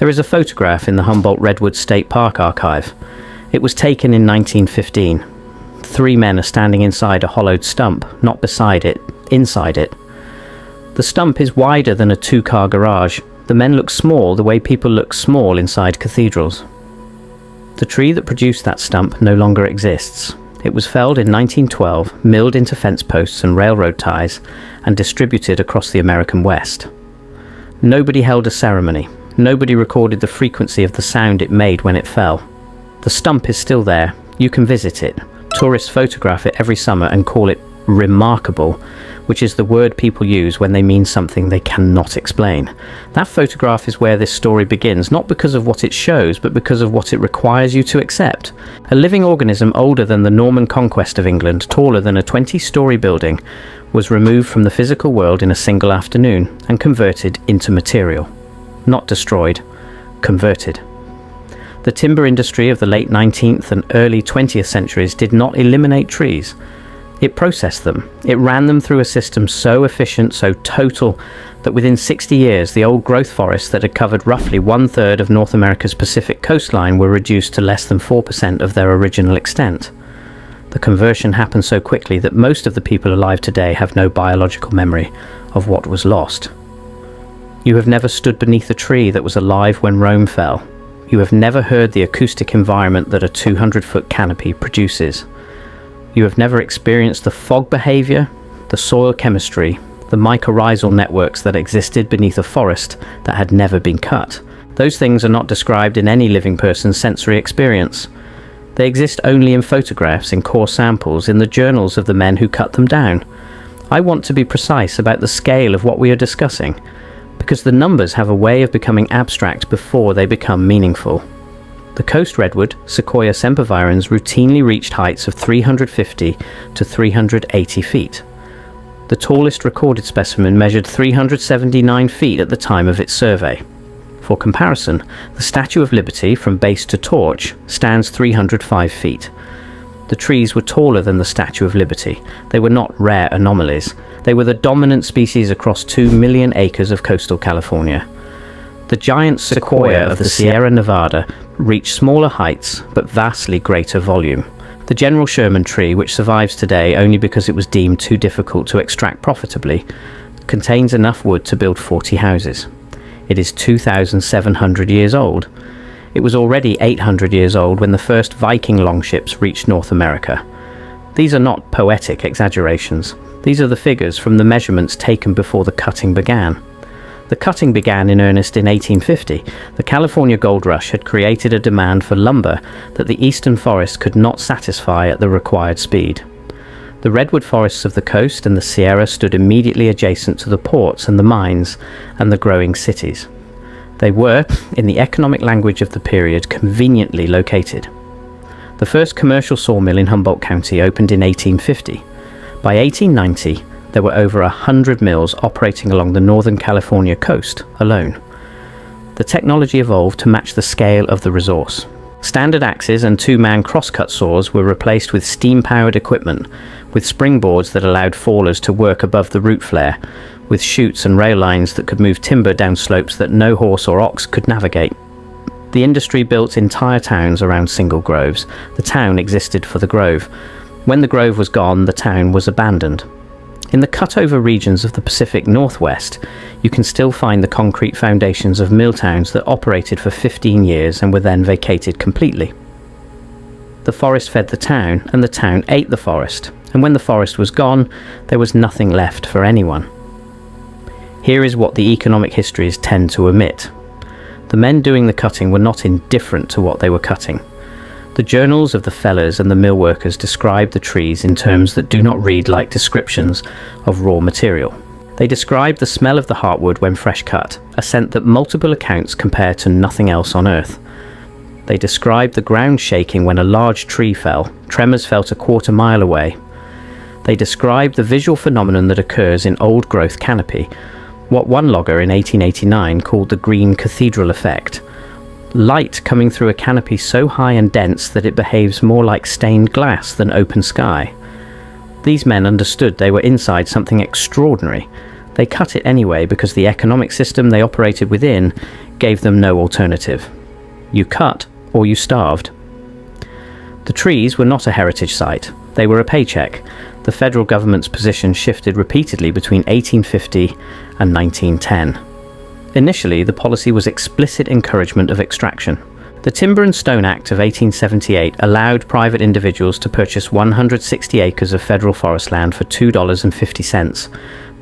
There is a photograph in the Humboldt Redwood State Park archive. It was taken in 1915. 3 men are standing inside a hollowed stump, not beside it, inside it. The stump is wider than a 2-car garage. The men look small the way people look small inside cathedrals. The tree that produced that stump no longer exists. It was felled in 1912, milled into fence posts and railroad ties, and distributed across the American West. Nobody held a ceremony. Nobody recorded the frequency of the sound it made when it fell. The stump is still there. You can visit it. Tourists photograph it every summer and call it remarkable, which is the word people use when they mean something they cannot explain. That photograph is where this story begins, not because of what it shows, but because of what it requires you to accept. A living organism older than the Norman conquest of England, taller than a 20-story building, was removed from the physical world in a single afternoon and converted into material. Not destroyed, converted. The timber industry of the late 19th and early 20th centuries did not eliminate trees. It processed them. It ran them through a system so efficient, so total, that within 60 years the old growth forests that had covered roughly 1/3 of North America's Pacific coastline were reduced to less than 4% of their original extent. The conversion happened so quickly that most of the people alive today have no biological memory of what was lost. You have never stood beneath a tree that was alive when Rome fell. You have never heard the acoustic environment that a 200-foot canopy produces. You have never experienced the fog behavior, the soil chemistry, the mycorrhizal networks that existed beneath a forest that had never been cut. Those things are not described in any living person's sensory experience. They exist only in photographs, in core samples, in the journals of the men who cut them down. I want to be precise about the scale of what we are discussing, because the numbers have a way of becoming abstract before they become meaningful. The coast redwood, Sequoia sempervirens, routinely reached heights of 350 to 380 feet. The tallest recorded specimen measured 379 feet at the time of its survey. For comparison, the Statue of Liberty, from base to torch, stands 305 feet. The trees were taller than the Statue of Liberty. They were not rare anomalies. They were the dominant species across 2 million acres of coastal California. The giant sequoia of the Sierra Nevada reached smaller heights but vastly greater volume. The General Sherman tree, which survives today only because it was deemed too difficult to extract profitably, contains enough wood to build 40 houses. It is 2,700 years old. It was already 800 years old when the first Viking longships reached North America. These are not poetic exaggerations. These are the figures from the measurements taken before the cutting began. The cutting began in earnest in 1850. The California gold rush had created a demand for lumber that the eastern forests could not satisfy at the required speed. The redwood forests of the coast and the Sierra stood immediately adjacent to the ports and the mines and the growing cities. They were, in the economic language of the period, conveniently located. The first commercial sawmill in Humboldt County opened in 1850. By 1890, there were over 100 mills operating along the Northern California coast alone. The technology evolved to match the scale of the resource. Standard axes and 2-man crosscut saws were replaced with steam-powered equipment, with springboards that allowed fallers to work above the root flare, with chutes and rail lines that could move timber down slopes that no horse or ox could navigate. The industry built entire towns around single groves. The town existed for the grove. When the grove was gone, the town was abandoned. In the cut-over regions of the Pacific Northwest, you can still find the concrete foundations of mill towns that operated for 15 years and were then vacated completely. The forest fed the town, and the town ate the forest, and when the forest was gone, there was nothing left for anyone. Here is what the economic histories tend to omit. The men doing the cutting were not indifferent to what they were cutting. The journals of the fellers and the mill workers describe the trees in terms that do not read like descriptions of raw material. They describe the smell of the heartwood when fresh cut, a scent that multiple accounts compare to nothing else on earth. They describe the ground shaking when a large tree fell, tremors felt a quarter mile away. They describe the visual phenomenon that occurs in old-growth canopy, what one logger in 1889 called the green cathedral effect. Light coming through a canopy so high and dense that it behaves more like stained glass than open sky. These men understood they were inside something extraordinary. They cut it anyway because the economic system they operated within gave them no alternative. You cut or you starved. The trees were not a heritage site, they were a paycheck. The federal government's position shifted repeatedly between 1850 and 1910. Initially, the policy was explicit encouragement of extraction. The Timber and Stone Act of 1878 allowed private individuals to purchase 160 acres of federal forest land for $2.50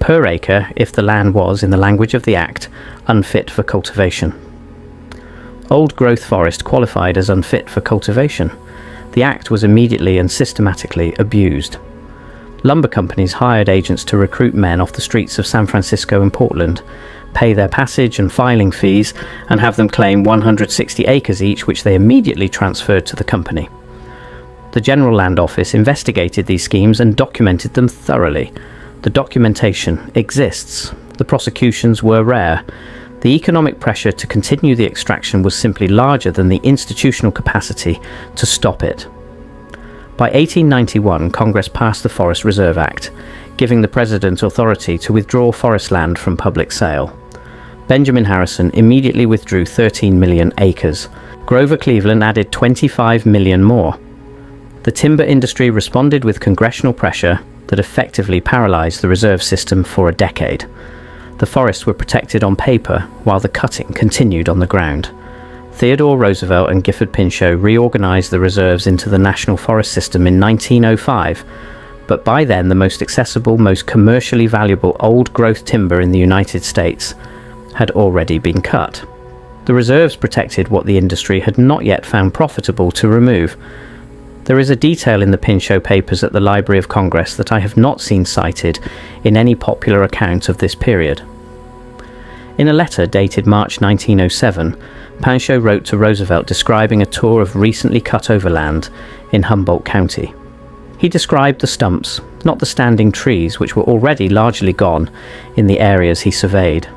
per acre if the land was, in the language of the Act, unfit for cultivation. Old-growth forest qualified as unfit for cultivation. The Act was immediately and systematically abused. Lumber companies hired agents to recruit men off the streets of San Francisco and Portland, pay their passage and filing fees, and have them claim 160 acres each, which they immediately transferred to the company. The General Land Office investigated these schemes and documented them thoroughly. The documentation exists. The prosecutions were rare. The economic pressure to continue the extraction was simply larger than the institutional capacity to stop it. By 1891, Congress passed the Forest Reserve Act, giving the President authority to withdraw forest land from public sale. Benjamin Harrison immediately withdrew 13 million acres. Grover Cleveland added 25 million more. The timber industry responded with congressional pressure that effectively paralyzed the reserve system for a decade. The forests were protected on paper while the cutting continued on the ground. Theodore Roosevelt and Gifford Pinchot reorganized the reserves into the National Forest System in 1905, but by then the most accessible, most commercially valuable old-growth timber in the United States had already been cut. The reserves protected what the industry had not yet found profitable to remove. There is a detail in the Pinchot papers at the Library of Congress that I have not seen cited in any popular account of this period. In a letter dated March 1907, Pinchot wrote to Roosevelt describing a tour of recently cut over land in Humboldt County. He described the stumps, not the standing trees, which were already largely gone in the areas he surveyed.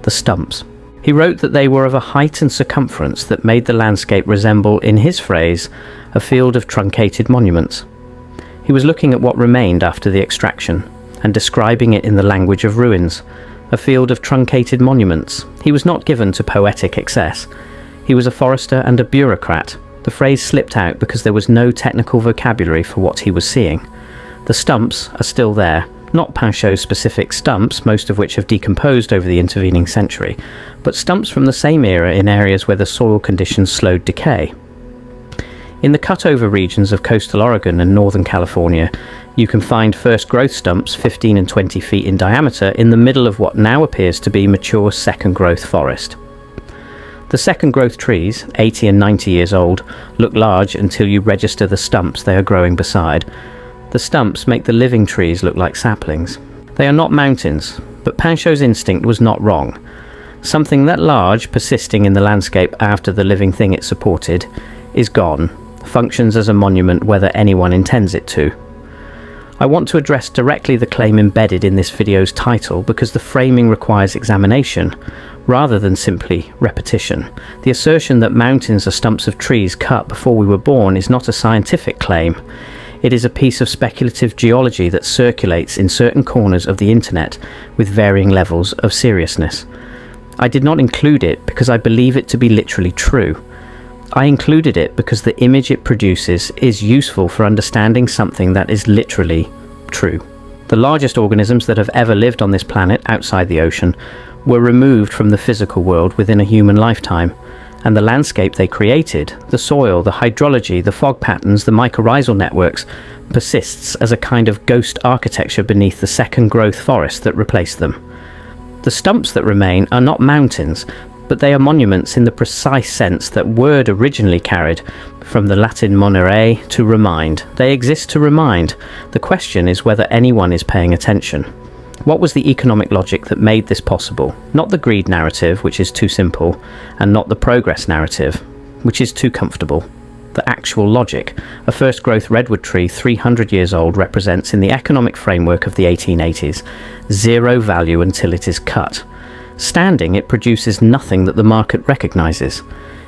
The stumps. He wrote that they were of a height and circumference that made the landscape resemble, in his phrase, a field of truncated monuments. He was looking at what remained after the extraction and describing it in the language of ruins, a field of truncated monuments. He was not given to poetic excess. He was a forester and a bureaucrat. The phrase slipped out because there was no technical vocabulary for what he was seeing. The stumps are still there, not Pinchot-specific stumps, most of which have decomposed over the intervening century, but stumps from the same era in areas where the soil conditions slowed decay. In the cut-over regions of coastal Oregon and northern California, you can find first-growth stumps 15 and 20 feet in diameter in the middle of what now appears to be mature second-growth forest. The second-growth trees, 80 and 90 years old, look large until you register the stumps they are growing beside. The stumps make the living trees look like saplings. They are not mountains, but Pinchot's instinct was not wrong. Something that large, persisting in the landscape after the living thing it supported, is gone, functions as a monument whether anyone intends it to. I want to address directly the claim embedded in this video's title because the framing requires examination, rather than simply repetition. The assertion that mountains are stumps of trees cut before we were born is not a scientific claim. It is a piece of speculative geology that circulates in certain corners of the internet with varying levels of seriousness. I did not include it because I believe it to be literally true. I included it because the image it produces is useful for understanding something that is literally true. The largest organisms that have ever lived on this planet outside the ocean were removed from the physical world within a human lifetime, and the landscape they created, the soil, the hydrology, the fog patterns, the mycorrhizal networks, persists as a kind of ghost architecture beneath the second growth forest that replaced them. The stumps that remain are not mountains, but they are monuments in the precise sense that word originally carried, from the Latin monere, to remind. They exist to remind. The question is whether anyone is paying attention. What was the economic logic that made this possible? Not the greed narrative, which is too simple, and not the progress narrative, which is too comfortable. The actual logic. A first-growth redwood tree 300 years old represents, in the economic framework of the 1880s, zero value until it is cut. Standing, it produces nothing that the market recognizes.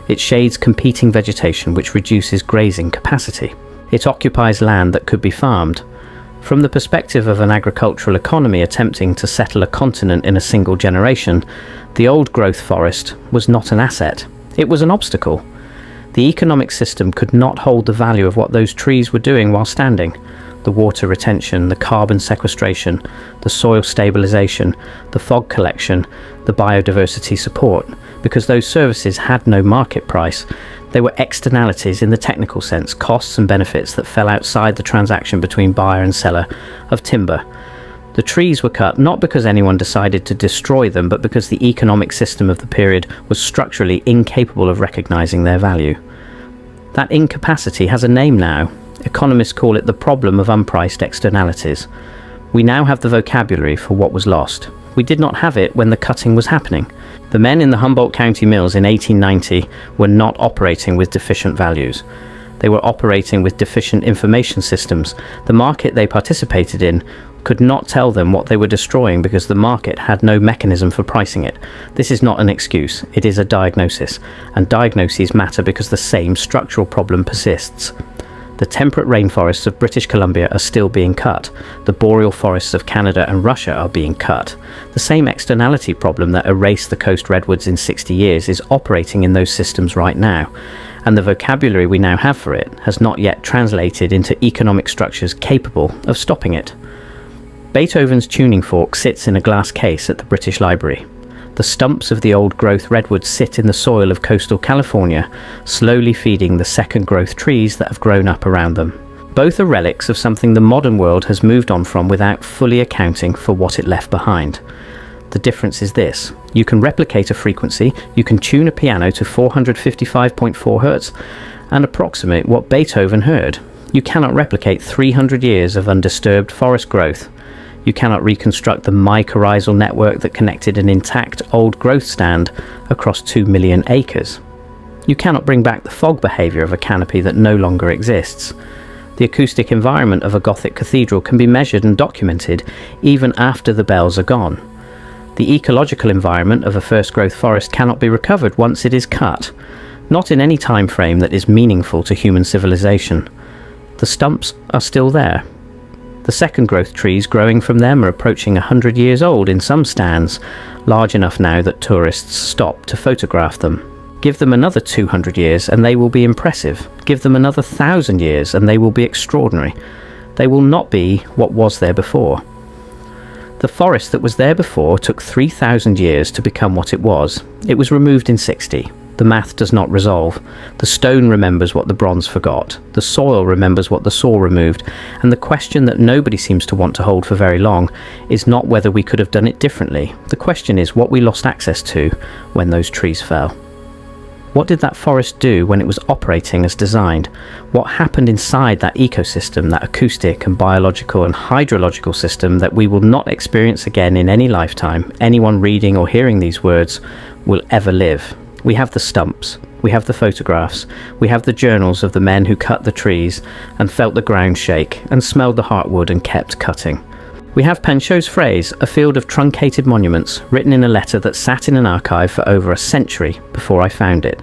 It shades competing vegetation which reduces grazing capacity. It occupies land that could be farmed. From the perspective of an agricultural economy attempting to settle a continent in a single generation, the old growth forest was not an asset. It was an obstacle. The economic system could not hold the value of what those trees were doing while standing. The water retention, the carbon sequestration, the soil stabilisation, the fog collection, the biodiversity support, because those services had no market price. They were externalities in the technical sense, costs and benefits that fell outside the transaction between buyer and seller of timber. The trees were cut not because anyone decided to destroy them, but because the economic system of the period was structurally incapable of recognising their value. That incapacity has a name now. Economists call it the problem of unpriced externalities. We now have the vocabulary for what was lost. We did not have it when the cutting was happening. The men in the Humboldt County mills in 1890 were not operating with deficient values. They were operating with deficient information systems. The market they participated in could not tell them what they were destroying because the market had no mechanism for pricing it. This is not an excuse, it is a diagnosis. And diagnoses matter because the same structural problem persists. The temperate rainforests of British Columbia are still being cut. The boreal forests of Canada and Russia are being cut. The same externality problem that erased the coast redwoods in 60 years is operating in those systems right now. And the vocabulary we now have for it has not yet translated into economic structures capable of stopping it. Beethoven's tuning fork sits in a glass case at the British Library. The stumps of the old growth redwoods sit in the soil of coastal California, slowly feeding the second growth trees that have grown up around them. Both are relics of something the modern world has moved on from without fully accounting for what it left behind. The difference is this: you can replicate a frequency, you can tune a piano to 455.4 Hz and approximate what Beethoven heard. You cannot replicate 300 years of undisturbed forest growth. You cannot reconstruct the mycorrhizal network that connected an intact old growth stand across 2 million acres. You cannot bring back the fog behaviour of a canopy that no longer exists. The acoustic environment of a Gothic cathedral can be measured and documented even after the bells are gone. The ecological environment of a first growth forest cannot be recovered once it is cut, not in any time frame that is meaningful to human civilization. The stumps are still there. The second growth trees growing from them are approaching 100 years old in some stands, large enough now that tourists stop to photograph them. Give them another 200 years and they will be impressive. Give them another 1,000 years and they will be extraordinary. They will not be what was there before. The forest that was there before took 3,000 years to become what it was. It was removed in 60. The math does not resolve. The stone remembers what the bronze forgot. The soil remembers what the saw removed. And the question that nobody seems to want to hold for very long is not whether we could have done it differently. The question is what we lost access to when those trees fell. What did that forest do when it was operating as designed? What happened inside that ecosystem, that acoustic and biological and hydrological system that we will not experience again in any lifetime anyone reading or hearing these words will ever live? We have the stumps, we have the photographs, we have the journals of the men who cut the trees and felt the ground shake and smelled the heartwood and kept cutting. We have Panchaud's phrase, a field of truncated monuments, written in a letter that sat in an archive for over a century before I found it.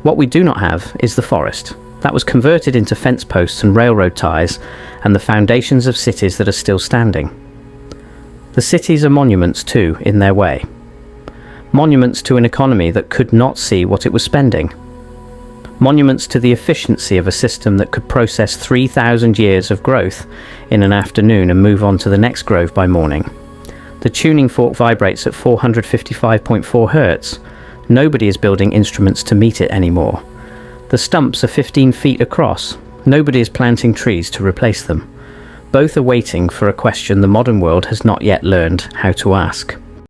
What we do not have is the forest. That was converted into fence posts and railroad ties and the foundations of cities that are still standing. The cities are monuments too, in their way. Monuments to an economy that could not see what it was spending. Monuments to the efficiency of a system that could process 3,000 years of growth in an afternoon and move on to the next grove by morning. The tuning fork vibrates at 455.4 Hz. Nobody is building instruments to meet it anymore. The stumps are 15 feet across. Nobody is planting trees to replace them. Both are waiting for a question the modern world has not yet learned how to ask.